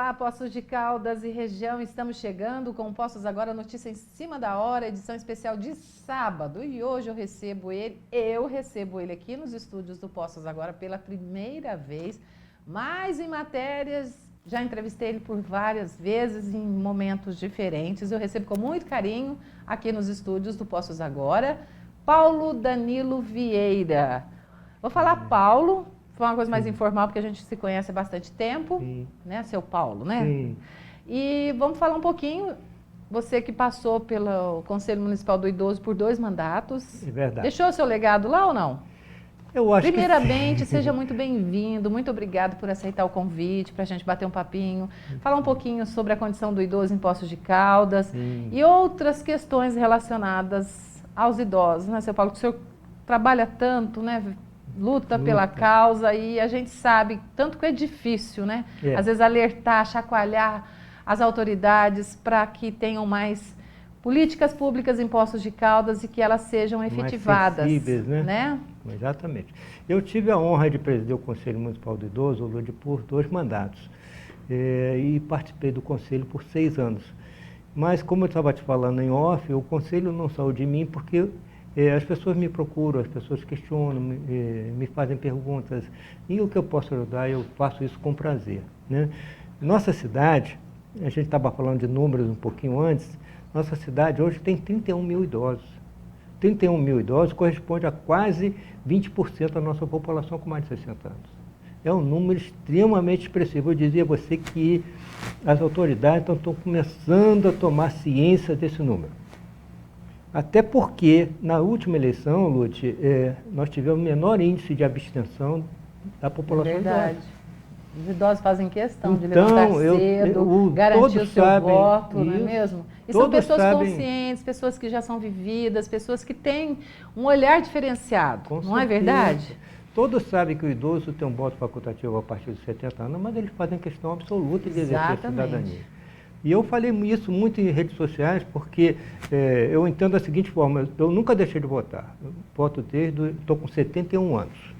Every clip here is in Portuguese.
Olá, Poços de Caldas e região, estamos chegando com o Poços Agora, notícia em cima da hora, edição especial de sábado. E hoje eu recebo ele aqui nos estúdios do Poços Agora pela primeira vez, mas em matérias, já entrevistei ele por várias vezes em momentos diferentes. Eu recebo com muito carinho aqui nos estúdios do Poços Agora, Paulo Danilo Vieira. Vou falar Paulo. Foi uma coisa mais informal, porque a gente se conhece há bastante tempo, né, seu Paulo, né? Sim. E vamos falar um pouquinho, você que passou pelo Conselho Municipal do Idoso por 2 mandatos. É verdade. Deixou seu legado lá ou não? Eu acho Primeiramente, que seja muito bem-vindo, muito obrigado por aceitar o convite, para a gente bater um papinho, falar um pouquinho sobre a condição do idoso em Poços de Caldas e outras questões relacionadas aos idosos, né, seu Paulo? Que o senhor trabalha tanto, né? Luta pela causa e a gente sabe tanto que é difícil, né? Às vezes alertar, chacoalhar as autoridades para que tenham mais políticas públicas em Poços de Caldas e que elas sejam efetivadas. Mais sensíveis, né? Exatamente. Eu tive a honra de presidir o Conselho Municipal do Idoso, por 2 mandatos, e participei do Conselho por 6 anos. Mas, como eu estava te falando em off, o Conselho não saiu de mim porque as pessoas me procuram, as pessoas questionam, me fazem perguntas, e o que eu posso ajudar, eu faço isso com prazer, né? Nossa cidade, a gente estava falando de números um pouquinho antes, nossa cidade hoje tem 31 mil idosos. 31 mil idosos corresponde a quase 20% da nossa população com mais de 60 anos. É um número extremamente expressivo. Eu dizia a você que as autoridades estão começando a tomar ciência desse número. Até porque, na última eleição, Lute, nós tivemos o menor índice de abstenção da população Verdade. idosa. Os idosos fazem questão de levantar cedo, garantir o seu voto, não é mesmo? E são pessoas conscientes, pessoas que já são vividas, pessoas que têm um olhar diferenciado, não é verdade? Todos sabem que o idoso tem um voto facultativo a partir de 70 anos, mas eles fazem questão absoluta de exercer a cidadania. E eu falei isso muito em redes sociais, porque eu entendo da seguinte forma: eu nunca deixei de votar. Eu voto estou com 71 anos.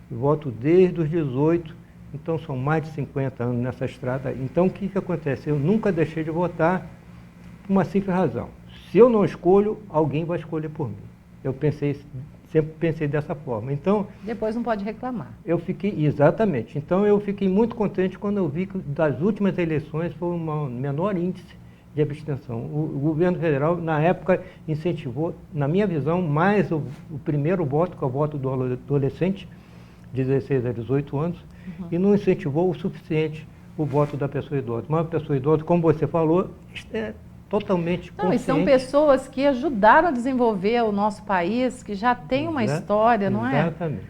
Eu voto desde os 18, então são mais de 50 anos nessa estrada. Então o que acontece? Eu nunca deixei de votar por uma simples razão. Se eu não escolho, alguém vai escolher por mim. Sempre pensei dessa forma. Então, depois não pode reclamar. Exatamente. Então eu fiquei muito contente quando eu vi que das últimas eleições foi um menor índice de abstenção. O governo federal, na época, incentivou, na minha visão, mais o primeiro voto, que é o voto do adolescente, de 16 a 18 anos, e não incentivou o suficiente o voto da pessoa idosa. Mas a pessoa idosa, como você falou, é totalmente consciente. E são pessoas que ajudaram a desenvolver o nosso país, que já tem uma história, não é? Exatamente.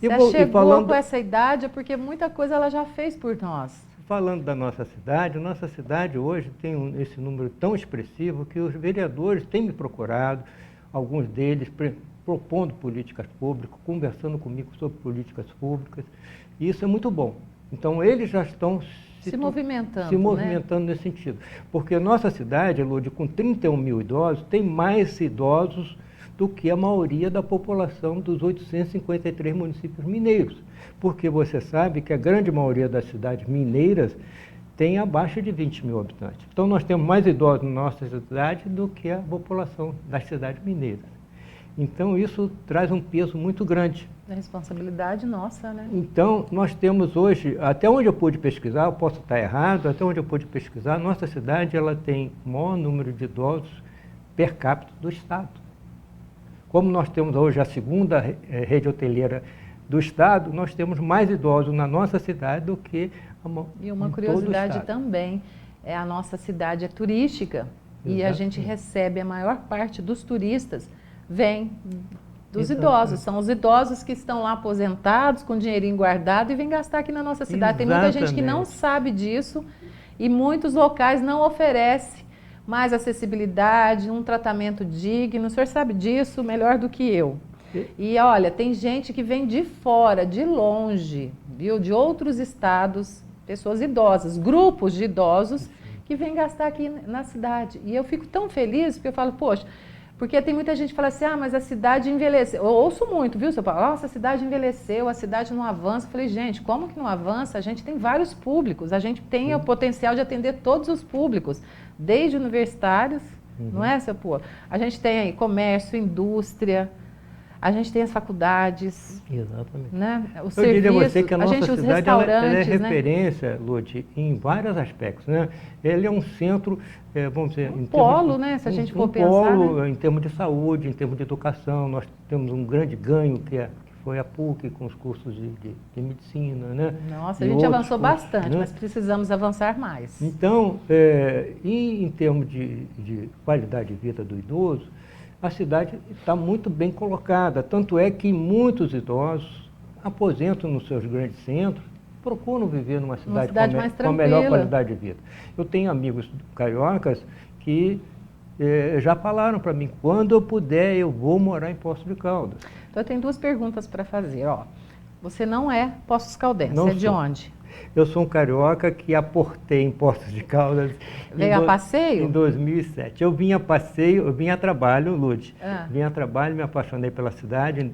Se chegou com essa idade é porque muita coisa ela já fez por nós. Falando da nossa cidade hoje tem esse número tão expressivo que os vereadores têm me procurado, alguns deles propondo políticas públicas, conversando comigo sobre políticas públicas, e isso é muito bom. Então eles já estão se movimentando nesse sentido. Porque a nossa cidade, Lúdia, com 31 mil idosos, tem mais idosos do que a maioria da população dos 853 municípios mineiros. Porque você sabe que a grande maioria das cidades mineiras tem abaixo de 20 mil habitantes. Então nós temos mais idosos na nossa cidade do que a população das cidades mineiras. Então isso traz um peso muito grande. É responsabilidade nossa, né? Então, nós temos hoje, até onde eu pude pesquisar, eu posso estar errado, até onde eu pude pesquisar, nossa cidade ela tem o maior número de idosos per capita do Estado. Como nós temos hoje a segunda rede hoteleira do Estado, nós temos mais idosos na nossa cidade do que E uma curiosidade também, a nossa cidade é turística. E a gente recebe a maior parte dos turistas, vem dos idosos. São os idosos que estão lá aposentados, com dinheirinho guardado e vêm gastar aqui na nossa cidade. Tem muita gente que não sabe disso e muitos locais não oferecem mais acessibilidade, um tratamento digno. O senhor sabe disso melhor do que eu. E olha, tem gente que vem de fora, de longe, viu? De outros estados, pessoas idosas, grupos de idosos que vêm gastar aqui na cidade. E eu fico tão feliz porque eu falo, poxa, Porque tem muita gente que fala assim, ah, mas a cidade envelheceu. Eu ouço muito, viu, seu Paulo? Nossa, a cidade envelheceu, a cidade não avança. Eu falei, gente, como que não avança? A gente tem vários públicos, a gente tem o potencial de atender todos os públicos, desde universitários, não é, seu Paulo? A gente tem aí comércio, indústria, a gente tem as faculdades. Exatamente. Né? Os Eu diria a serviços, você que a nossa os cidade ela é restaurantes, referência, Lute, em vários aspectos. Né? Ele é um centro, vamos dizer... Um polo, né? Se a gente for pensar. Polo, né? em termos de saúde, em termos de educação. Nós temos um grande ganho, que foi a PUC, com os cursos de medicina. Né? Nossa, e a gente outros avançou cursos, bastante, né? mas precisamos avançar mais. Então, em termos de qualidade de vida do idoso, a cidade está muito bem colocada. Tanto é que muitos idosos aposentam nos seus grandes centros, procuram viver numa cidade com a melhor qualidade de vida. Eu tenho amigos cariocas que já falaram para mim, quando eu puder, eu vou morar em Poços de Caldas. Então, eu tenho duas perguntas para fazer. Ó, você não é Poços Caldense, Não é de sou. onde? Eu sou um carioca que aportei em Poços de Caldas. Veio a passeio? Em 2007. Eu vim a passeio, eu vim a trabalho, Lud. Ah. Vim a trabalho, me apaixonei pela cidade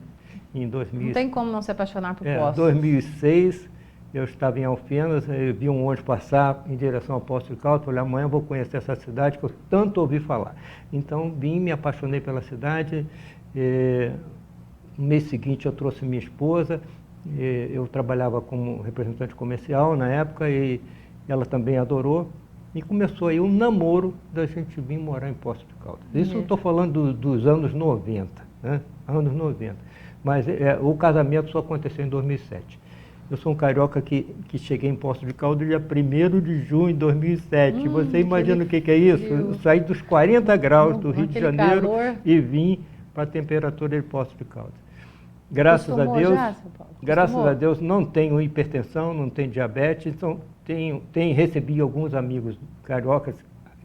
em 2000. Não tem como não se apaixonar por Poços. Em 2006, eu estava em Alfenas, eu vi um ônibus passar em direção a Poços de Caldas, falei, amanhã eu vou conhecer essa cidade que eu tanto ouvi falar. Então, vim, me apaixonei pela cidade. No mês seguinte, eu trouxe minha esposa. Eu trabalhava como representante comercial na época e ela também adorou. E começou aí um namoro da gente vir morar em Poços de Caldas. Isso eu estou falando dos anos 90, né? Anos 90. Mas o casamento só aconteceu em 2007. Eu sou um carioca que cheguei em Poços de Caldas dia 1º de junho de 2007. Você imagina o que é isso? Eu saí dos 40 graus do Rio de Janeiro e vim para a temperatura de Poços de Caldas. Graças a Deus, graças a Deus não tenho hipertensão, não tenho diabetes, então recebi alguns amigos cariocas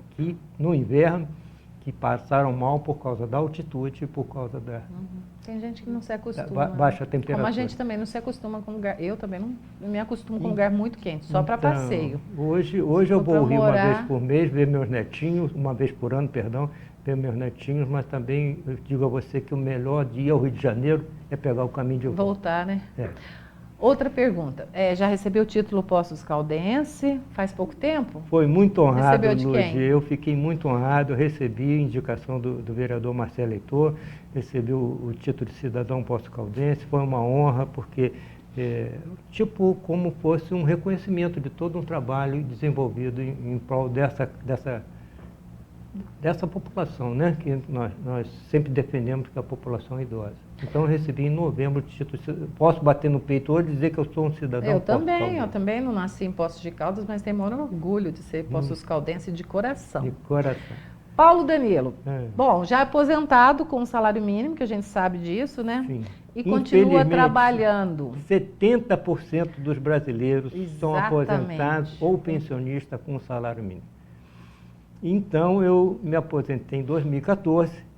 aqui no inverno que passaram mal por causa da altitude e por causa da... Tem gente que não se acostuma. Baixa temperatura. Como a gente também não se acostuma com lugar... Eu também não me acostumo com lugar muito quente, só para passeio. Hoje eu vou ao Rio uma vez por mês, ver meus netinhos, uma vez por ano, perdão, ver meus netinhos, mas também eu digo a você que o melhor dia ao Rio de Janeiro é pegar o caminho de volta. Voltar, né? Outra pergunta, já recebeu o título Poços Caldense faz pouco tempo? Foi muito honrado, Recebeu de quem? Eu fiquei muito honrado, recebi a indicação do vereador Marcelo Heitor, recebi o título de cidadão Poços Caldense, foi uma honra, porque tipo como fosse um reconhecimento de todo um trabalho desenvolvido em prol dessa população, né? Que nós sempre defendemos, que é a população idosa. Então, eu recebi em novembro o título. Posso bater no peito hoje e dizer que eu sou um cidadão Eu também não nasci em Poços de Caldas, mas tenho o maior orgulho de ser Poços Caldense de coração. De coração. Paulo Danilo, bom, já aposentado com um salário mínimo, que a gente sabe disso, né? Sim. E continua trabalhando. 70% dos brasileiros são aposentados ou Exatamente. pensionistas com salário mínimo. Então, eu me aposentei em 2014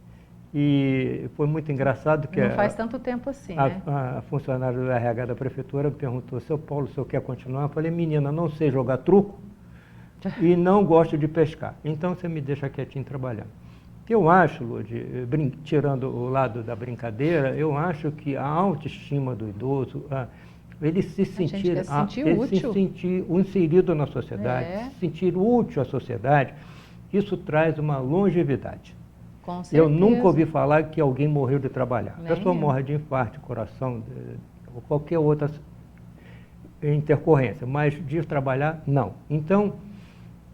e foi muito engraçado que Não faz tanto tempo assim, né? a funcionária do RH da prefeitura me perguntou, seu Paulo, o senhor quer continuar? Eu falei, menina, não sei jogar truco e não gosto de pescar, então você me deixa quietinho trabalhando. Eu acho, Lud, tirando o lado da brincadeira, eu acho que a autoestima do idoso, ele se sentir inserido na sociedade, se sentir útil à sociedade, isso traz uma longevidade. Com certeza. Eu nunca ouvi falar que alguém morreu de trabalhar. A pessoa morre de infarto, de coração, ou qualquer outra intercorrência, mas de trabalhar, não. Então,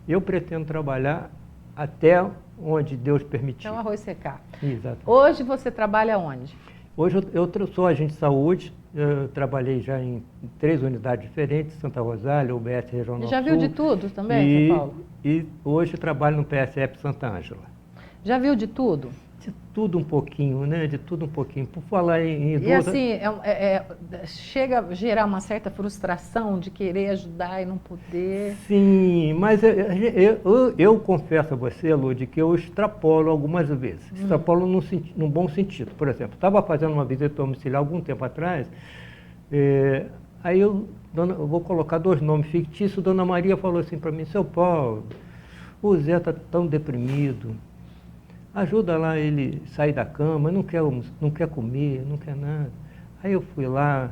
eu pretendo trabalhar até onde Deus permitir. Então, arroz secar. Exato. Hoje você trabalha onde? Hoje eu sou agente de saúde, eu trabalhei já em 3 unidades diferentes, Santa Rosália, UBS Regional Sul. Já viu de tudo também, São Paulo? E hoje trabalho no PSF Santa Ângela. Já viu de tudo? De tudo um pouquinho, né? De tudo um pouquinho. Por falar em idoso... E assim, chega a gerar uma certa frustração de querer ajudar e não poder. Sim, mas eu confesso a você, Lud, que eu extrapolo algumas vezes. Extrapolo num bom sentido. Por exemplo, estava fazendo uma visita domiciliar algum tempo atrás, aí eu vou colocar 2 nomes fictícios, Dona Maria falou assim para mim, seu Paulo, o Zé está tão deprimido, ajuda lá ele sair da cama, não quer comer, não quer nada. Aí eu fui lá,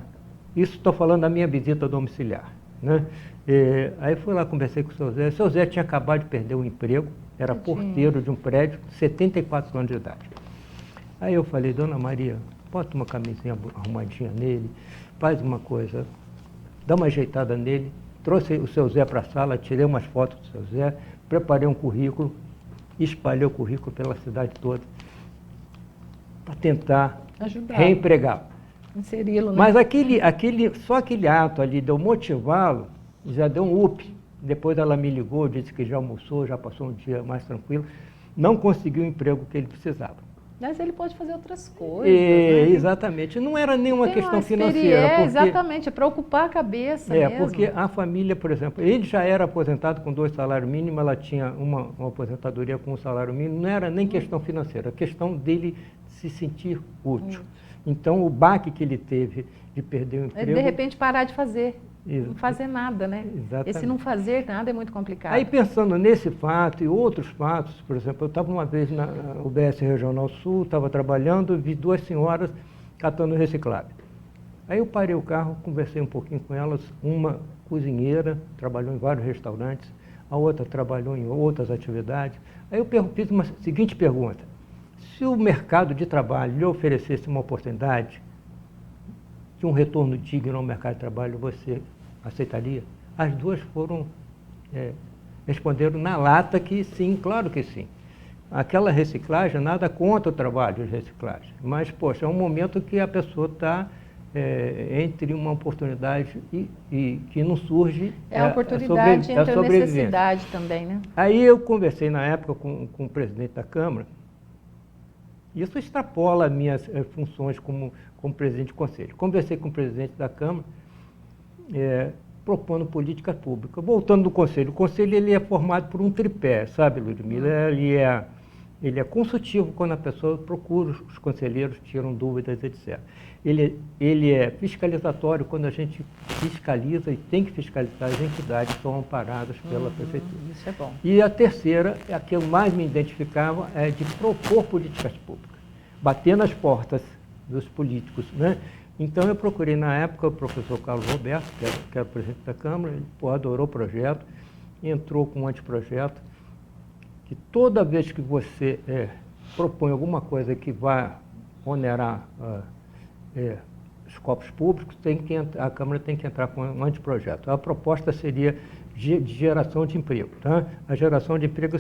isso estou falando da minha visita domiciliar, né? Aí fui lá, conversei com o seu Zé. O seu Zé tinha acabado de perder o emprego, era porteiro de um prédio, 74 anos de idade. Aí eu falei, dona Maria, bota uma camisinha arrumadinha nele, faz uma coisa, dá uma ajeitada nele. Trouxe o seu Zé para a sala, tirei umas fotos do seu Zé, preparei um currículo, espalhei o currículo pela cidade toda, para tentar reempregá-lo. Inseri-lo, né? Mas só aquele ato ali de eu motivá-lo, já deu um up. Depois ela me ligou, disse que já almoçou, já passou um dia mais tranquilo. Não conseguiu o emprego que ele precisava. Mas ele pode fazer outras coisas. Né? Exatamente. Não era nenhuma questão financeira. Porque, exatamente, é para ocupar a cabeça mesmo. Porque a família, por exemplo, ele já era aposentado com 2 salários mínimos, ela tinha uma aposentadoria com 1 salário mínimo. Não era nem questão financeira, a questão dele se sentir útil. Então, o baque que ele teve de perder o emprego... De repente, parar de fazer. Não fazer nada, né? Exatamente. Esse não fazer nada é muito complicado. Aí, pensando nesse fato e outros fatos, por exemplo, eu estava uma vez na UBS Regional Sul, estava trabalhando, vi 2 senhoras catando reciclável. Aí eu parei o carro, conversei um pouquinho com elas, uma cozinheira, trabalhou em vários restaurantes, a outra trabalhou em outras atividades. Aí eu fiz uma seguinte pergunta: se o mercado de trabalho lhe oferecesse uma oportunidade de um retorno digno ao mercado de trabalho, você aceitaria? As 2 responderam na lata que sim, claro que sim. Aquela reciclagem, nada contra o trabalho de reciclagem, mas, poxa, é um momento que a pessoa está entre uma oportunidade e que não surge... É a oportunidade entre a necessidade também, né? Aí eu conversei na época com o presidente da Câmara. Isso extrapola minhas funções como presidente de conselho. Conversei com o presidente da Câmara, propondo política pública. Voltando do conselho, o conselho ele é formado por um tripé, sabe, Ludmila? Ele é consultivo quando a pessoa procura, os conselheiros tiram dúvidas, etc. Ele é fiscalizatório quando a gente fiscaliza e tem que fiscalizar as entidades que são amparadas pela prefeitura. Isso é bom. E a terceira, a que eu mais me identificava, é de propor políticas públicas, bater nas portas dos políticos, né? Então eu procurei na época o professor Carlos Roberto, que era o presidente da Câmara, ele adorou o projeto, entrou com um anteprojeto, que toda vez que você propõe alguma coisa que vá onerar os cofres públicos, a Câmara tem que entrar com um anteprojeto. A proposta seria de geração de emprego. Tá? A geração de emprego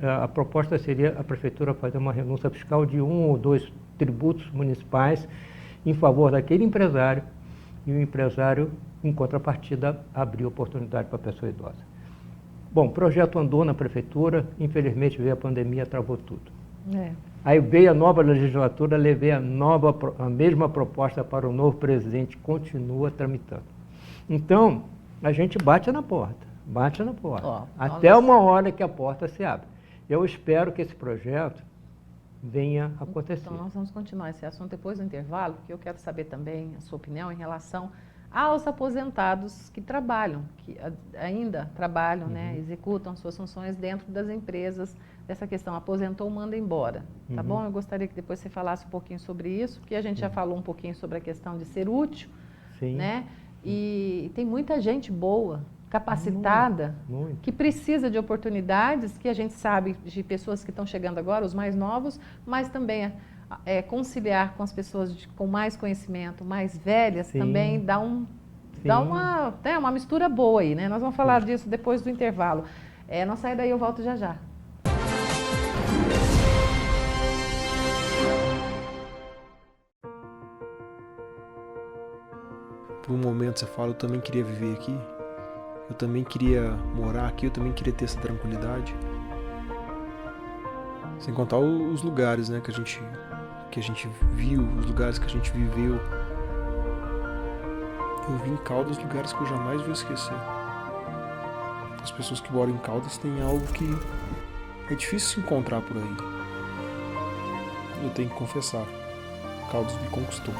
a proposta seria a Prefeitura fazer uma renúncia fiscal de 1 ou 2 tributos municipais em favor daquele empresário, e o empresário, em contrapartida, abrir oportunidade para a pessoa idosa. Bom, o projeto andou na Prefeitura, infelizmente veio a pandemia, travou tudo. Aí veio a nova legislatura, levei a mesma proposta para o novo presidente, continua tramitando. Então, a gente bate na porta, até uma hora que a porta se abre. Eu espero que esse projeto venha acontecer. Então, nós vamos continuar esse assunto depois do intervalo, porque eu quero saber também a sua opinião em relação aos aposentados que trabalham, que ainda trabalham, né, executam suas funções dentro das empresas, dessa questão, aposentou, manda embora, tá bom? Eu gostaria que depois você falasse um pouquinho sobre isso, porque a gente já falou um pouquinho sobre a questão de ser útil, né? E tem muita gente boa, capacitada, que precisa de oportunidades, que a gente sabe de pessoas que estão chegando agora, os mais novos, mas também conciliar com as pessoas com mais conhecimento, mais velhas, também dá uma mistura boa aí, né? Nós vamos falar disso depois do intervalo. Não sai daí, eu volto já já. Por um momento você fala, eu também queria viver aqui, eu também queria morar aqui, eu também queria ter essa tranquilidade. Sem contar os lugares, né, que a gente viu, os lugares que a gente viveu. Eu vi em Caldas lugares que eu jamais vou esquecer. As pessoas que moram em Caldas têm algo que é difícil se encontrar por aí. Eu tenho que confessar, Caldas me conquistou.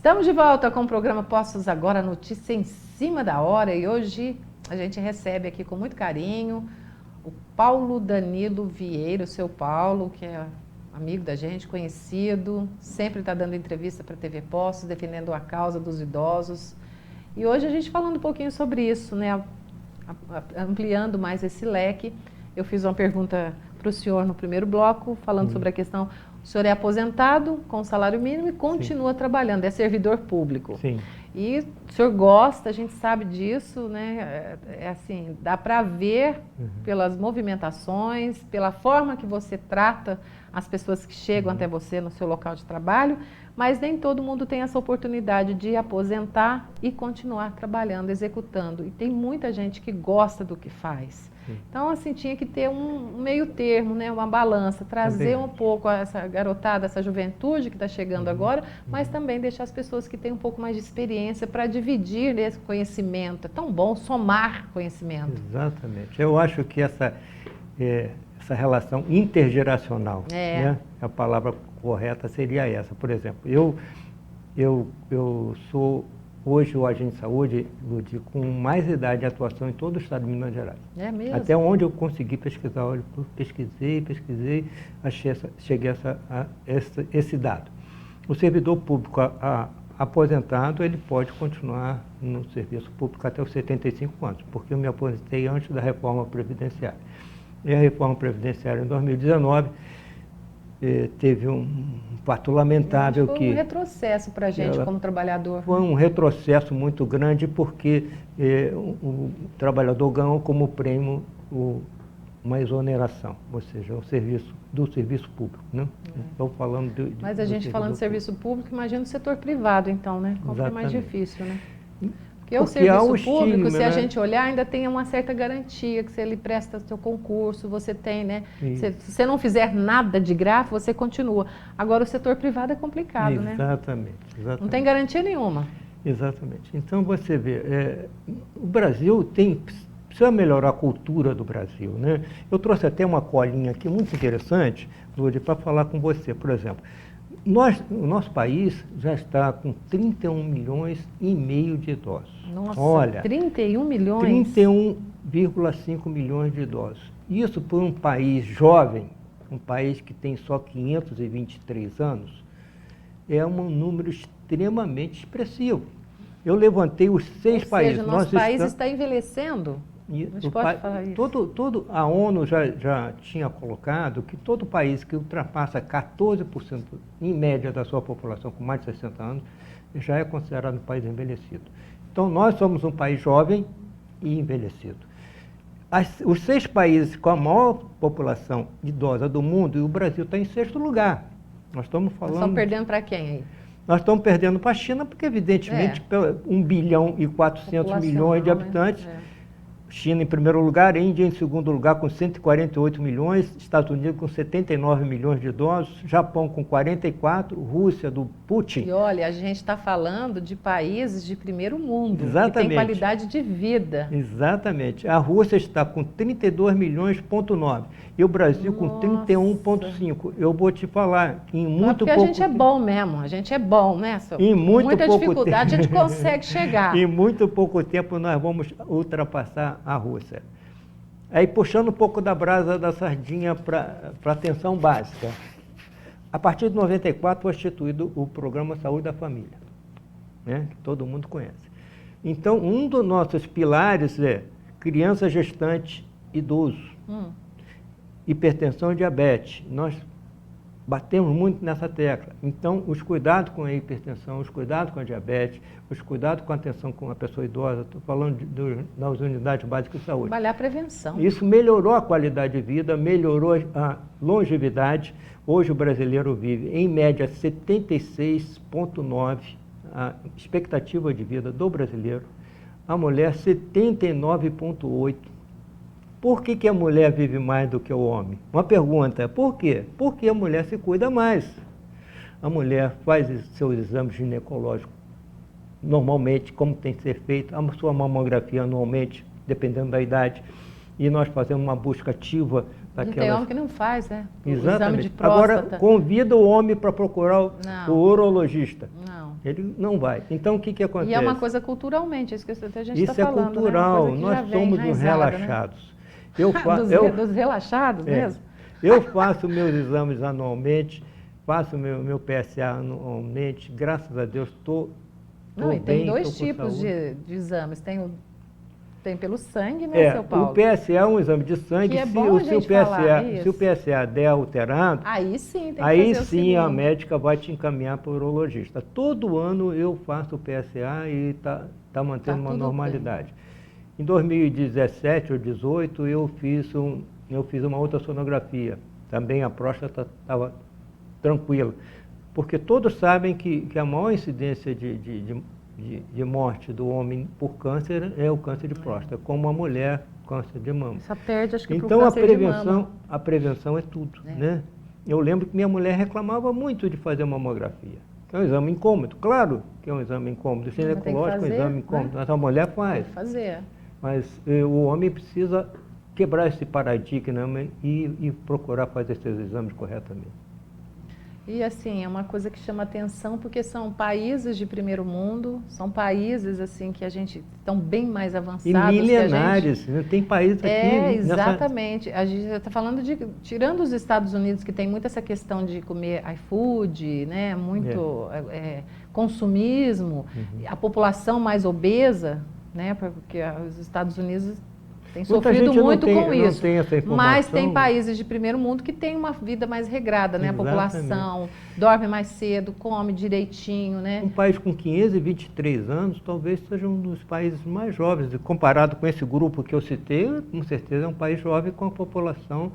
Estamos de volta com o programa Postos Agora, notícia em cima da hora. E hoje a gente recebe aqui com muito carinho o Paulo Danilo Vieira, o seu Paulo, que é amigo da gente, conhecido, sempre está dando entrevista para a TV Postos, defendendo a causa dos idosos. E hoje a gente falando um pouquinho sobre isso, né? Ampliando mais esse leque. Eu fiz uma pergunta para o senhor no primeiro bloco, falando sobre a questão, o senhor é aposentado com salário mínimo e continua trabalhando, é servidor público. Sim. E o senhor gosta, a gente sabe disso, né? É assim, dá para ver pelas movimentações, pela forma que você trata as pessoas que chegam até você no seu local de trabalho, mas nem todo mundo tem essa oportunidade de aposentar e continuar trabalhando, executando. E tem muita gente que gosta do que faz. Sim. Então, assim, tinha que ter um meio termo, né? Uma balança, trazer um pouco essa garotada, essa juventude que está chegando agora, mas também deixar as pessoas que têm um pouco mais de experiência para dividir esse conhecimento. É tão bom somar conhecimento. Exatamente. Eu acho que essa relação intergeracional, né? A palavra correta seria essa. Por exemplo, eu sou hoje o agente de saúde, Ludi, com mais idade de atuação em todo o estado de Minas Gerais. É mesmo? Até onde eu consegui pesquisar, eu pesquisei, cheguei a esse dado. O servidor público aposentado, ele pode continuar no serviço público até os 75 anos, porque eu me aposentei antes da reforma previdenciária. E a reforma previdenciária em 2019 teve um fato lamentável que... Foi um retrocesso para a gente como trabalhador. Foi um retrocesso muito grande porque o trabalhador ganhou como prêmio uma exoneração, ou seja, do serviço público, né? Estou falando Mas a gente falando de serviço público, imagina o setor privado então, né? Como é mais difícil, né? Porque o serviço público, se a gente olhar, ainda tem uma certa garantia, que se ele presta seu concurso, você tem, né? Se você não fizer nada de graça, você continua. Agora, o setor privado é complicado, né? Exatamente. Não tem garantia nenhuma. Exatamente. Então, você vê, o Brasil precisa melhorar a cultura do Brasil, né? Eu trouxe até uma colinha aqui muito interessante, Lúdia, para falar com você, por exemplo. O nosso país já está com 31 milhões e meio de idosos. Nossa, olha, 31 milhões? 31,5 milhões de idosos. Isso por um país jovem, um país que tem só 523 anos, é um número extremamente expressivo. Eu levantei os 6 países. Ou seja, nosso país está envelhecendo? A gente pode falar isso. A ONU já tinha colocado que todo país que ultrapassa 14% em média da sua população com mais de 60 anos já é considerado um país envelhecido. Então, nós somos um país jovem e envelhecido. Os 6 países com a maior população idosa do mundo, e o Brasil está em 6º lugar. Nós estamos falando... Nós estamos perdendo para quem aí? Nós estamos perdendo para a China, porque, evidentemente, 1 bilhão e 400 milhões de habitantes... China em primeiro lugar, Índia em segundo lugar com 148 milhões, Estados Unidos com 79 milhões de idosos, Japão com 44, Rússia do Putin. E olha, a gente está falando de países de primeiro mundo, exatamente, que tem qualidade de vida. Exatamente. A Rússia está com 32 milhões,9 e o Brasil com 31,5. Eu vou te falar, em muito pouco tempo... Porque a gente é bom mesmo, a gente é bom, né? Em muita dificuldade a gente consegue chegar. Em muito pouco tempo nós vamos ultrapassar a Rússia. Aí, puxando um pouco da brasa da sardinha para a atenção básica. A partir de 94 foi instituído o Programa Saúde da Família, né? Que todo mundo conhece. Então, um dos nossos pilares é criança, gestante, idoso, hipertensão e diabetes. Nós batemos muito nessa tecla. Então, os cuidados com a hipertensão, os cuidados com a diabetes, os cuidados com a atenção com a pessoa idosa, estou falando das unidades básicas de saúde. Trabalhar a prevenção. Isso melhorou a qualidade de vida, melhorou a longevidade. Hoje o brasileiro vive, em média, 76,9 a expectativa de vida do brasileiro. A mulher, 79,8. Por que a mulher vive mais do que o homem? Uma pergunta, por quê? Porque a mulher se cuida mais. A mulher faz seus exames ginecológicos normalmente, como tem que ser feito, a sua mamografia anualmente, dependendo da idade, e nós fazemos uma busca ativa daquelas... Tem homem que não faz, Exatamente. O exame de próstata. Agora, convida o homem para procurar o urologista. Não. Ele não vai. Então, o que acontece? E é uma coisa culturalmente, isso que a gente está falando. Isso é cultural, né? nós somos uns relaxados. Né? Dos relaxados mesmo? Eu faço meus exames anualmente, faço meu PSA anualmente, graças a Deus estou bem. Tem dois tipos de exames, tem pelo sangue, né, seu Paulo? O PSA é um exame de sangue, que é bom se o PSA der alterado, aí sim, tem que fazer a médica vai te encaminhar para o urologista. Todo ano eu faço o PSA e está mantendo uma normalidade. Bem. Em 2017 ou 2018 eu fiz uma ultrassonografia, também a próstata estava tranquila, porque todos sabem que a maior incidência de morte do homem por câncer é o câncer de próstata, como a mulher, câncer de mama. Só perde, acho que então pro câncer de mama. A prevenção é tudo, né? Eu lembro que minha mulher reclamava muito de fazer mamografia, que é um exame incômodo, claro que é um exame incômodo, o ginecológico é um exame incômodo, mas a mulher faz. Tem que fazer. Mas o homem precisa quebrar esse paradigma e procurar fazer esses exames corretamente. E assim, é uma coisa que chama atenção porque são países de primeiro mundo, são países assim que a gente estão bem mais avançados. E milenares, né? Tem países aqui... Exatamente. A gente está falando tirando os Estados Unidos, que tem muito essa questão de comer iFood, né? Muito consumismo, a população mais obesa, né? Porque os Estados Unidos tem sofrido muito com isso, mas tem países de primeiro mundo que têm uma vida mais regrada, né? A população dorme mais cedo, come direitinho, né? Um país com 523 anos talvez seja um dos países mais jovens, comparado com esse grupo que eu citei, com certeza é um país jovem com a população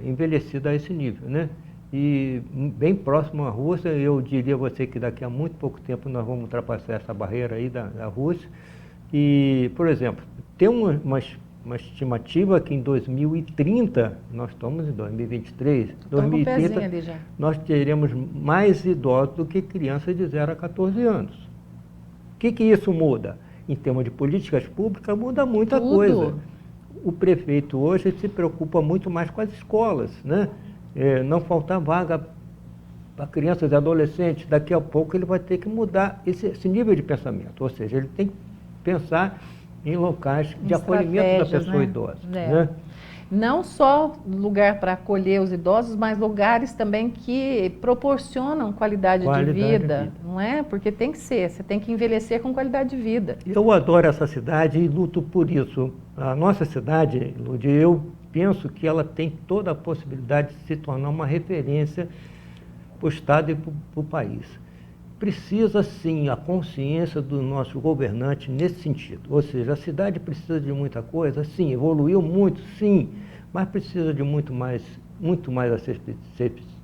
envelhecida a esse nível, né? E bem próximo à Rússia, eu diria a você que daqui a muito pouco tempo nós vamos ultrapassar essa barreira aí da Rússia. E, por exemplo, tem uma estimativa que em 2030, nós estamos em 2023, 2030 ali já. Nós teremos mais idosos do que crianças de 0 a 14 anos. O que isso muda? Em termos de políticas públicas, muda muita coisa. O prefeito hoje se preocupa muito mais com as escolas, né? Não faltar vaga para crianças e adolescentes. Daqui a pouco ele vai ter que mudar esse nível de pensamento, ou seja, ele tem que pensar em locais de acolhimento da pessoa idosa. Né? Não só lugar para acolher os idosos, mas lugares também que proporcionam qualidade de vida, não é? Porque tem que ser, você tem que envelhecer com qualidade de vida. Eu adoro essa cidade e luto por isso. A nossa cidade, Lúdia, eu penso que ela tem toda a possibilidade de se tornar uma referência para o Estado e para o país. Precisa, sim, a consciência do nosso governante nesse sentido. Ou seja, a cidade precisa de muita coisa, sim, evoluiu muito, sim, mas precisa de muito mais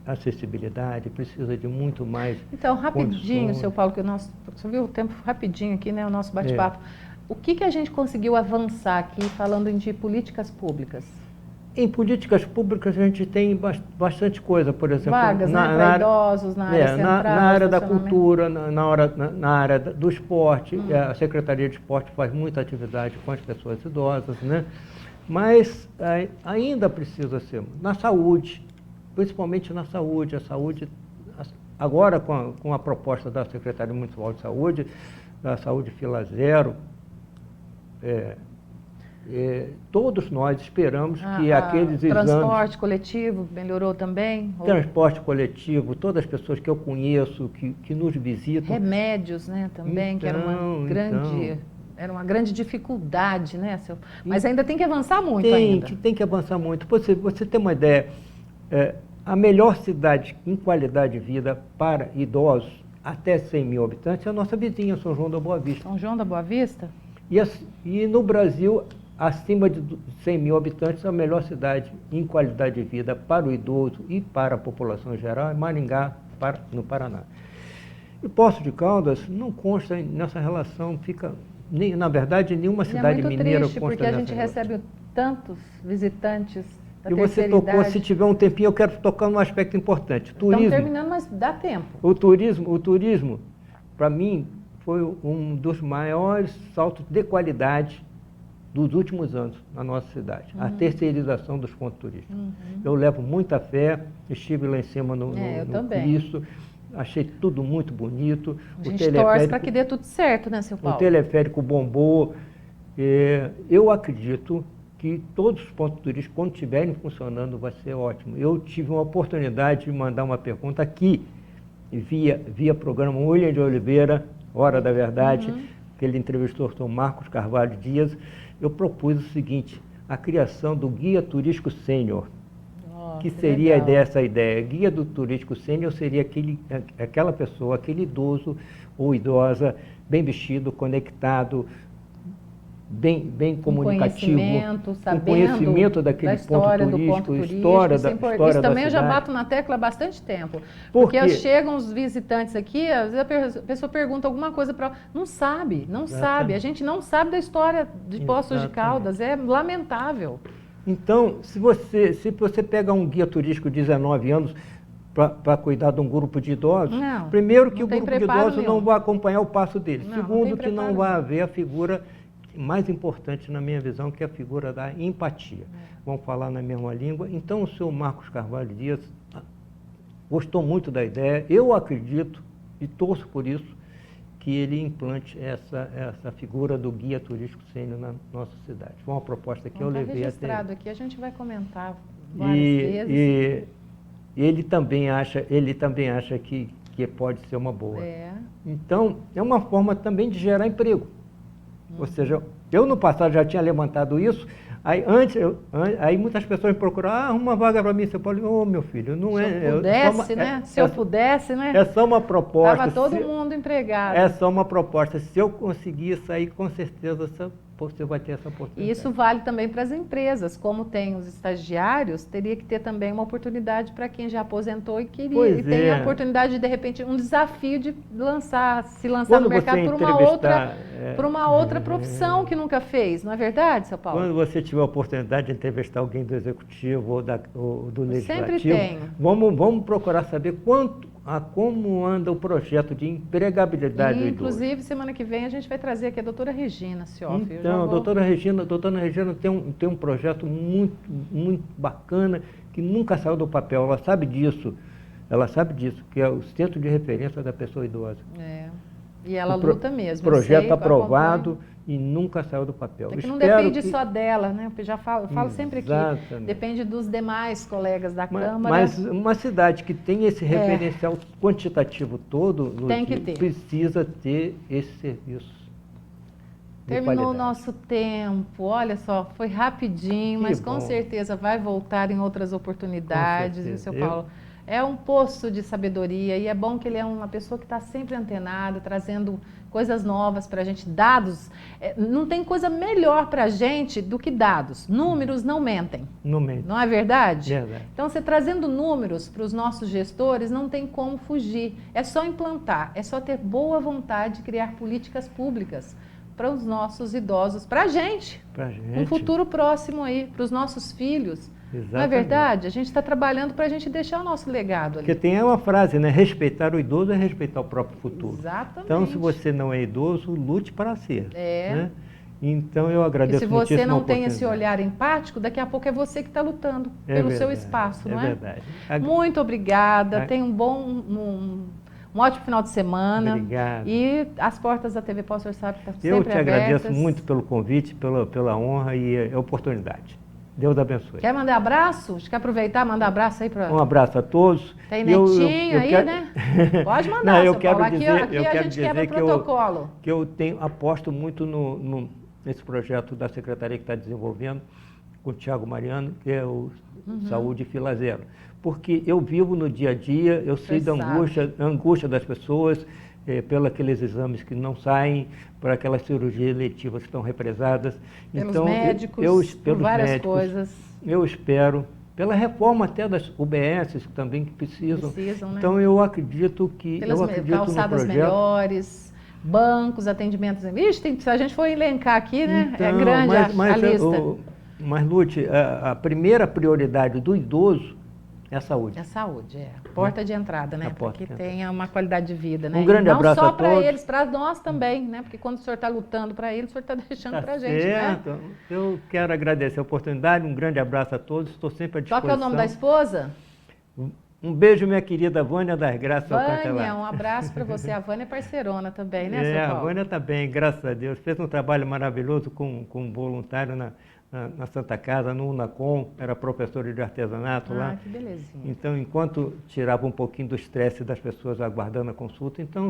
acessibilidade, precisa de muito mais Então, rapidinho, condições. seu Paulo, que você viu o tempo rapidinho aqui, né, o nosso bate-papo. O que a gente conseguiu avançar aqui falando de políticas públicas? Em políticas públicas a gente tem bastante coisa, por exemplo... Vagas, para idosos, na área central, na área da cultura, na área do esporte. A Secretaria de Esporte faz muita atividade com as pessoas idosas, né? Mas ainda precisa ser na saúde, principalmente na saúde. A saúde, agora com a proposta da Secretaria Municipal de Saúde, da Saúde Fila Zero, todos nós esperamos que aqueles exames... Transporte coletivo melhorou também? Transporte coletivo, todas as pessoas que eu conheço, que nos visitam... Remédios, né, também, que era uma grande dificuldade, né? Mas ainda tem que avançar muito ainda. Tem que avançar muito. Você tem uma ideia, a melhor cidade em qualidade de vida para idosos, até 100 mil habitantes, é a nossa vizinha, São João da Boa Vista. São João da Boa Vista? E no Brasil, acima de 100 mil habitantes, a melhor cidade em qualidade de vida para o idoso e para a população em geral é Maringá, no Paraná. E Poços de Caldas não consta nessa relação, na verdade, nenhuma cidade mineira consta nessa relação. É muito triste, porque a gente recebe tantos visitantes da e você tocou, se tiver um tempinho, eu quero tocar num aspecto importante. Turismo. Estamos terminando, mas dá tempo. O turismo, para mim, foi um dos maiores saltos de qualidade dos últimos anos na nossa cidade, a terceirização dos pontos turísticos. Eu levo muita fé, estive lá em cima no Cristo, achei tudo muito bonito. A gente torce para que dê tudo certo, né, seu Paulo? O teleférico bombou. Eu acredito que todos os pontos turísticos, quando estiverem funcionando, vai ser ótimo. Eu tive uma oportunidade de mandar uma pergunta aqui, via programa William de Oliveira, Hora da Verdade, que ele entrevistou o Marcos Carvalho Dias. Eu propus o seguinte: a criação do Guia Turístico Sênior. Que seria essa ideia? Guia do turístico sênior seria aquela pessoa, aquele idoso ou idosa, bem vestido, conectado, bem comunicativo, com conhecimento daquele ponto turístico, história da cidade. Isso também eu já bato na tecla há bastante tempo. Porque chegam os visitantes aqui, às vezes a pessoa pergunta alguma coisa para... Não sabe. A gente não sabe da história de Poços de Caldas, é lamentável. Então, se você pega um guia turístico de 19 anos para cuidar de um grupo de idosos, primeiro que o grupo de idosos não vai acompanhar o passo dele. Segundo, que não vai haver a figura mais importante na minha visão, que é a figura da empatia. Vamos falar na mesma língua. Então, o senhor Marcos Carvalho Dias gostou muito da ideia. Eu acredito e torço por isso, que ele implante essa figura do guia turístico sênior na nossa cidade. Foi uma proposta que eu levei registrado aqui, a gente vai comentar várias vezes. E ele também acha que pode ser uma boa. Então, é uma forma também de gerar emprego. Ou seja, eu no passado já tinha levantado isso. Aí muitas pessoas me procuraram, uma vaga para mim, São Paulo. Meu filho, não é... Se eu pudesse, né? É só uma proposta. Estava todo mundo empregado. É só uma proposta. Se eu conseguir sair, com certeza você vai ter essa oportunidade. E isso vale também para as empresas. Como tem os estagiários, teria que ter também uma oportunidade para quem já aposentou e tem a oportunidade de repente, um desafio de se lançar no mercado por uma outra profissão que nunca fez. Não é verdade, seu Paulo? Quando você tiver a oportunidade de entrevistar alguém do Executivo ou do Legislativo, sempre tenho. Vamos procurar saber como anda o projeto de empregabilidade do idoso. Inclusive, semana que vem a gente vai trazer aqui a doutora Regina Sioff. Então, a doutora Regina tem um projeto muito, muito bacana, que nunca saiu do papel. Ela sabe disso, que é o centro de referência da pessoa idosa. E ela luta mesmo. Projeto aprovado e nunca saiu do papel. É que não depende só dela, né? Eu falo sempre aqui, depende dos demais colegas da Câmara. Mas uma cidade que tem esse referencial quantitativo todo, precisa ter esse serviço. Terminou o nosso tempo, olha só, foi rapidinho, mas com certeza vai voltar em outras oportunidades, viu, seu Paulo? É um poço de sabedoria e é bom que ele é uma pessoa que está sempre antenada, trazendo coisas novas para a gente, dados. Não tem coisa melhor para a gente do que dados. Números não mentem. Não é verdade? Verdade. Então, você trazendo números para os nossos gestores, não tem como fugir. É só implantar, é só ter boa vontade de criar políticas públicas para os nossos idosos, para a gente. Um futuro próximo aí, para os nossos filhos. Exatamente. Não é verdade? A gente está trabalhando para a gente deixar o nosso legado ali. Porque tem uma frase, né? Respeitar o idoso é respeitar o próprio futuro. Exatamente. Então, se você não é idoso, lute para ser. Né? Então, eu agradeço muitíssimo. E se você não tem esse olhar empático, daqui a pouco é você que está lutando pelo seu espaço, não é? É verdade. Muito obrigada. Tenha um ótimo final de semana. Obrigado. E as portas da TV Poços sabe que estão sempre abertas. Eu te agradeço muito pelo convite, pela honra e a oportunidade. Deus abençoe. Quer mandar abraço? Quer aproveitar e mandar abraço aí para... Um abraço a todos. Tem netinho aí, né? Pode mandar, seu Paulo. Aqui a gente quebra protocolo. Que eu aposto muito nesse projeto da Secretaria que está desenvolvendo, com o Thiago Mariano, que é o Saúde Fila Zero. Porque eu vivo no dia a dia, eu sei da angústia das pessoas, pelos aqueles exames que não saem, por aquelas cirurgias eletivas que estão represadas. Pelos então, médicos, por várias coisas. Eu espero, pela reforma até das UBSs também que precisam. Né? Então, eu acredito que... calçadas melhores, bancos, atendimentos... Ixi, se a gente for elencar aqui, né? Então, é grande a lista. Mas, Lute, a primeira prioridade do idoso é a saúde. É a saúde, porta de entrada, né? Para que tenha uma qualidade de vida, né? Um grande abraço a todos. Não só para eles, para nós também, né? Porque quando o senhor está lutando para eles, o senhor está deixando para a gente, certo. Né? Eu quero agradecer a oportunidade, um grande abraço a todos, estou sempre à disposição. Qual que é o nome da esposa? Um beijo, minha querida Vânia das Graças Vânia, Alcantara. um abraço para você. A Vânia é parceirona também, né, seu A Paulo? Vânia está bem, graças a Deus. Fez um trabalho maravilhoso com um voluntário na Santa Casa, no UNACOM, era professora de artesanato lá. Que belezinha. Então, enquanto tirava um pouquinho do estresse das pessoas aguardando a consulta, então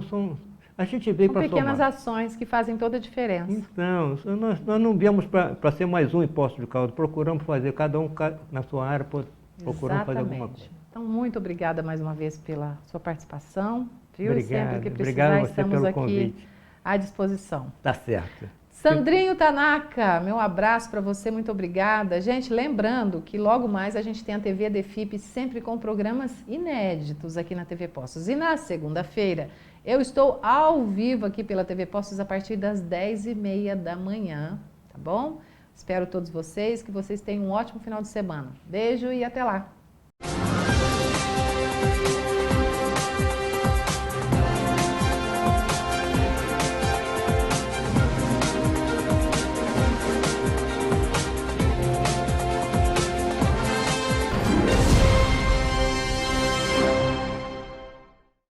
a gente veio para somar. São pequenas ações que fazem toda a diferença. Então, nós não viemos para ser mais um em Poços de Caldas, procuramos fazer, cada um na sua área, procuramos fazer alguma coisa. Então, muito obrigada mais uma vez pela sua participação. Viu? Obrigado, Sempre que obrigado precisar, a você estamos pelo aqui convite. à disposição. Tá certo. Sandrinho Tanaka, meu abraço para você, muito obrigada. Gente, lembrando que logo mais a gente tem a TV Defip sempre com programas inéditos aqui na TV Poços. E na segunda-feira eu estou ao vivo aqui pela TV Poços a partir das 10h30 da manhã, tá bom? Espero todos vocês, que vocês tenham um ótimo final de semana. Beijo e até lá!